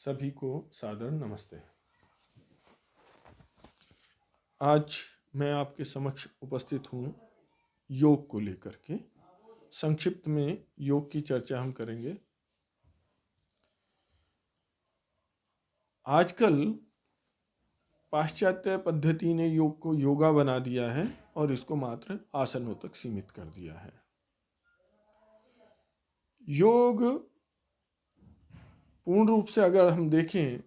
सभी को सादर नमस्ते। आज मैं आपके समक्ष उपस्थित हूँ योग को लेकर के। संक्षिप्त में योग की चर्चा हम करेंगे। आजकल पाश्चात्य पद्धति ने योग को योगा बना दिया है और इसको मात्र आसनों तक सीमित कर दिया है। योग पूर्ण रूप से अगर हम देखें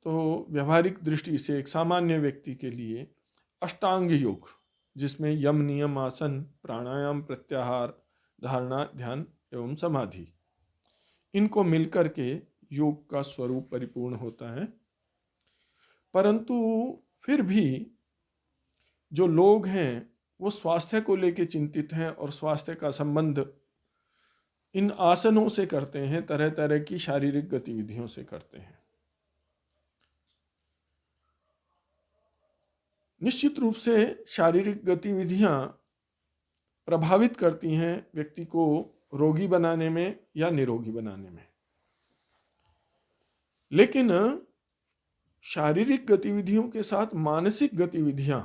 तो व्यावहारिक दृष्टि से एक सामान्य व्यक्ति के लिए अष्टांग योग, जिसमें यम नियम आसन प्राणायाम प्रत्याहार धारणा ध्यान एवं समाधि, इनको मिलकर के योग का स्वरूप परिपूर्ण होता है। परंतु फिर भी जो लोग हैं वो स्वास्थ्य को लेकर चिंतित हैं और स्वास्थ्य का संबंध इन आसनों से करते हैं, तरह तरह की शारीरिक गतिविधियों से करते हैं। निश्चित रूप से शारीरिक गतिविधियां प्रभावित करती हैं व्यक्ति को रोगी बनाने में या निरोगी बनाने में, लेकिन शारीरिक गतिविधियों के साथ मानसिक गतिविधियां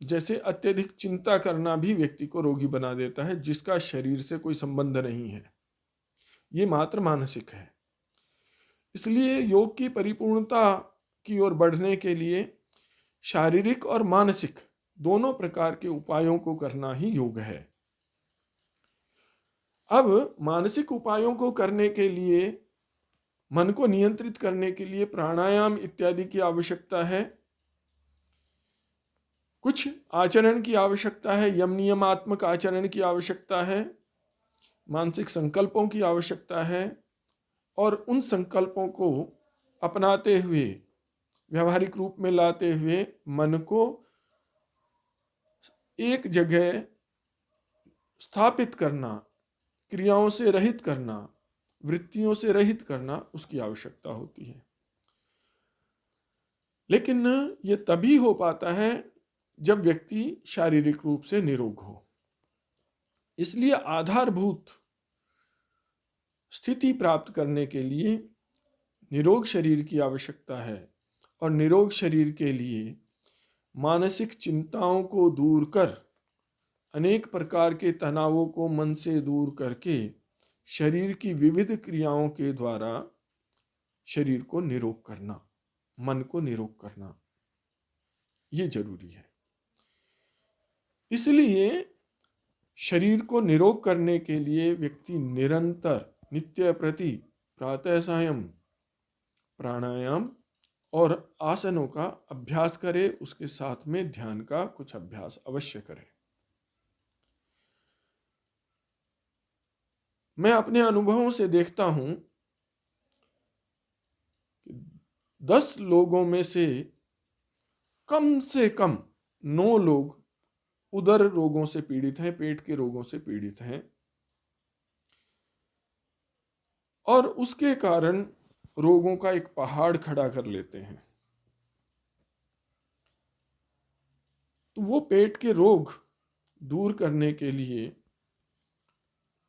जैसे अत्यधिक चिंता करना भी व्यक्ति को रोगी बना देता है, जिसका शरीर से कोई संबंध नहीं है, ये मात्र मानसिक है। इसलिए योग की परिपूर्णता की ओर बढ़ने के लिए शारीरिक और मानसिक दोनों प्रकार के उपायों को करना ही योग है। अब मानसिक उपायों को करने के लिए, मन को नियंत्रित करने के लिए प्राणायाम इत्यादि की आवश्यकता है, कुछ आचरण की आवश्यकता है, यम नियमात्मक आचरण की आवश्यकता है, मानसिक संकल्पों की आवश्यकता है, और उन संकल्पों को अपनाते हुए व्यावहारिक रूप में लाते हुए मन को एक जगह स्थापित करना, क्रियाओं से रहित करना, वृत्तियों से रहित करना, उसकी आवश्यकता होती है। लेकिन ये तभी हो पाता है जब व्यक्ति शारीरिक रूप से निरोग हो। इसलिए आधारभूत स्थिति प्राप्त करने के लिए निरोग शरीर की आवश्यकता है, और निरोग शरीर के लिए मानसिक चिंताओं को दूर कर, अनेक प्रकार के तनावों को मन से दूर करके शरीर की विविध क्रियाओं के द्वारा शरीर को निरोग करना, मन को निरोग करना, ये जरूरी है। इसलिए शरीर को निरोग करने के लिए व्यक्ति निरंतर नित्य प्रति प्रातः सायं प्राणायाम और आसनों का अभ्यास करे, उसके साथ में ध्यान का कुछ अभ्यास अवश्य करे। मैं अपने अनुभवों से देखता हूं कि 10 लोगों में से कम 9 लोग उदर रोगों से पीड़ित हैं, पेट के रोगों से पीड़ित हैं, और उसके कारण रोगों का एक पहाड़ खड़ा कर लेते हैं। तो वो पेट के रोग दूर करने के लिए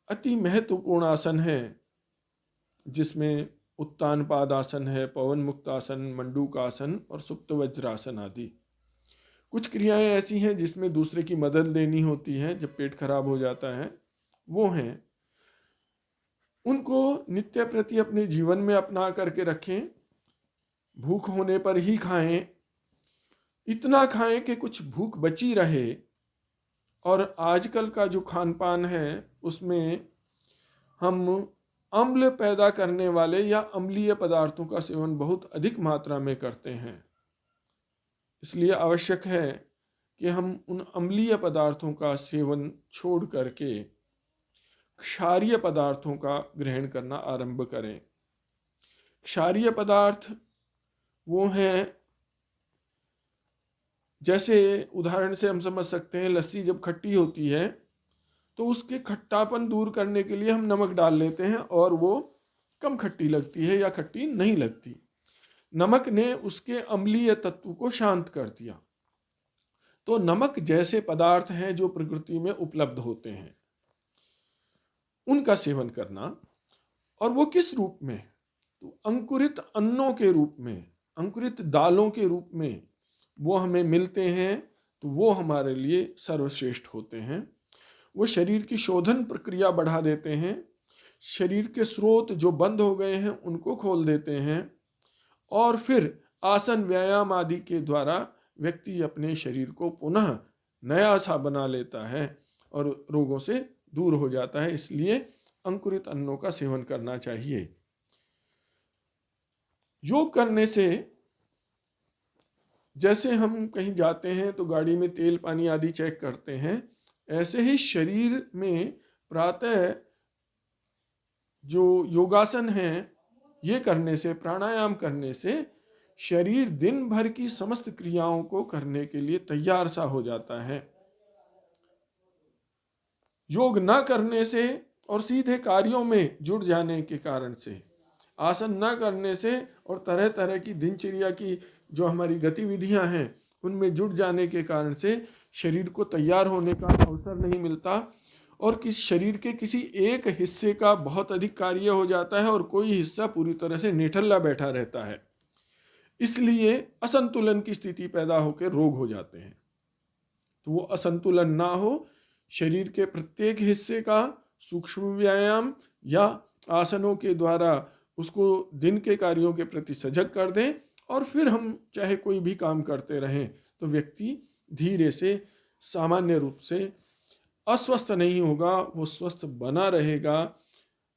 अति महत्वपूर्ण आसन है, जिसमें उत्तान पादासन है, पवन मुक्त आसन, मंडूक आसन और सुप्त वज्रासन आदि। कुछ क्रियाएं ऐसी हैं जिसमें दूसरे की मदद लेनी होती है जब पेट खराब हो जाता है, वो हैं। उनको नित्य प्रति अपने जीवन में अपना करके रखें। भूख होने पर ही खाएं, इतना खाएं कि कुछ भूख बची रहे। और आजकल का जो खान पान है उसमें हम अम्ल पैदा करने वाले या अम्लीय पदार्थों का सेवन बहुत अधिक मात्रा में करते हैं। इसलिए आवश्यक है कि हम उन अम्लीय पदार्थों का सेवन छोड़ करके क्षारीय पदार्थों का ग्रहण करना आरंभ करें। क्षारीय पदार्थ वो हैं, जैसे उदाहरण से हम समझ सकते हैं, लस्सी जब खट्टी होती है तो उसके खट्टापन दूर करने के लिए हम नमक डाल लेते हैं और वो कम खट्टी लगती है या खट्टी नहीं लगती। नमक ने उसके अम्लीय तत्व को शांत कर दिया। तो नमक जैसे पदार्थ हैं जो प्रकृति में उपलब्ध होते हैं, उनका सेवन करना। और वो किस रूप में? तो अंकुरित अन्नों के रूप में, अंकुरित दालों के रूप में वो हमें मिलते हैं, तो वो हमारे लिए सर्वश्रेष्ठ होते हैं। वो शरीर की शोधन प्रक्रिया बढ़ा देते हैं, शरीर के स्रोत जो बंद हो गए हैं उनको खोल देते हैं, और फिर आसन व्यायाम आदि के द्वारा व्यक्ति अपने शरीर को पुनः नया सा बना लेता है और रोगों से दूर हो जाता है। इसलिए अंकुरित अन्नों का सेवन करना चाहिए। योग करने से, जैसे हम कहीं जाते हैं तो गाड़ी में तेल पानी आदि चेक करते हैं, ऐसे ही शरीर में प्रातः जो योगासन हैं ये करने से, प्राणायाम करने से शरीर दिन भर की समस्त क्रियाओं को करने के लिए तैयार सा हो जाता है। योग न करने से और सीधे कार्यों में जुड़ जाने के कारण से, आसन न करने से और तरह तरह की दिनचर्या की जो हमारी गतिविधियां हैं उनमें जुड़ जाने के कारण से शरीर को तैयार होने का अवसर नहीं मिलता, और किस शरीर के किसी एक हिस्से का बहुत अधिक कार्य हो जाता है और कोई हिस्सा पूरी तरह से निठल्ला बैठा रहता है। इसलिए असंतुलन की स्थिति पैदा होकर रोग हो जाते हैं। तो वो असंतुलन ना हो, शरीर के प्रत्येक हिस्से का सूक्ष्म व्यायाम या आसनों के द्वारा उसको दिन के कार्यों के प्रति सजग कर दें, और फिर हम चाहे कोई भी काम करते रहें तो व्यक्ति धीरे से, सामान्य रूप से अस्वस्थ नहीं होगा, वो स्वस्थ बना रहेगा।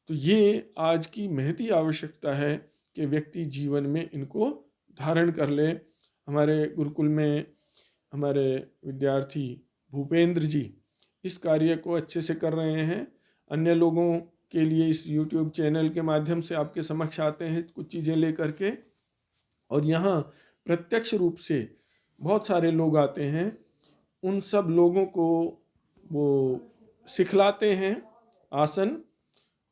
तो ये आज की महती आवश्यकता है कि व्यक्ति जीवन में इनको धारण कर ले। हमारे गुरुकुल में हमारे विद्यार्थी भूपेंद्र जी इस कार्य को अच्छे से कर रहे हैं। अन्य लोगों के लिए इस YouTube चैनल के माध्यम से आपके समक्ष आते हैं कुछ चीज़ें लेकर के, और यहाँ प्रत्यक्ष रूप से बहुत सारे लोग आते हैं। उन सब लोगों को वो सिखलाते हैं आसन,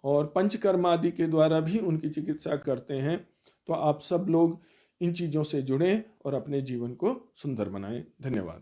और पंचकर्म आदि के द्वारा भी उनकी चिकित्सा करते हैं। तो आप सब लोग इन चीज़ों से जुड़ें और अपने जीवन को सुंदर बनाएं। धन्यवाद।